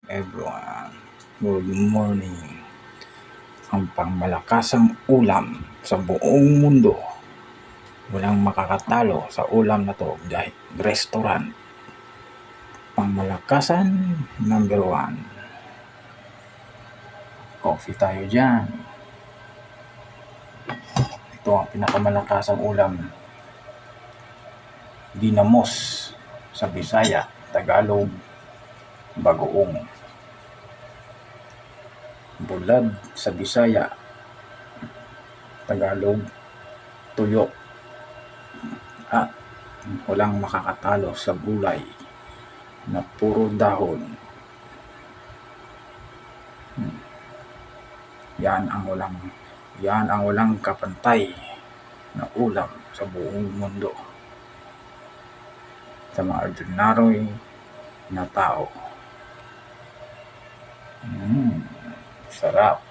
Everyone, good morning. Ang pangmalakasang ulam sa buong mundo. Walang makakatalo sa ulam na to kahit restaurant. Pangmalakasan number 1. Coffee tayo dyan. Ito ang pinakamalakasang ulam. Dinamos sa Bisaya, Tagalog, bagoong. Bulad sa Bisaya, Tagalog, tuyo. At walang makakatalo sa gulay na puro dahon. Yan ang walang kapantay na ulam sa buong mundo sa mga ordinaryo na tao. Sarap.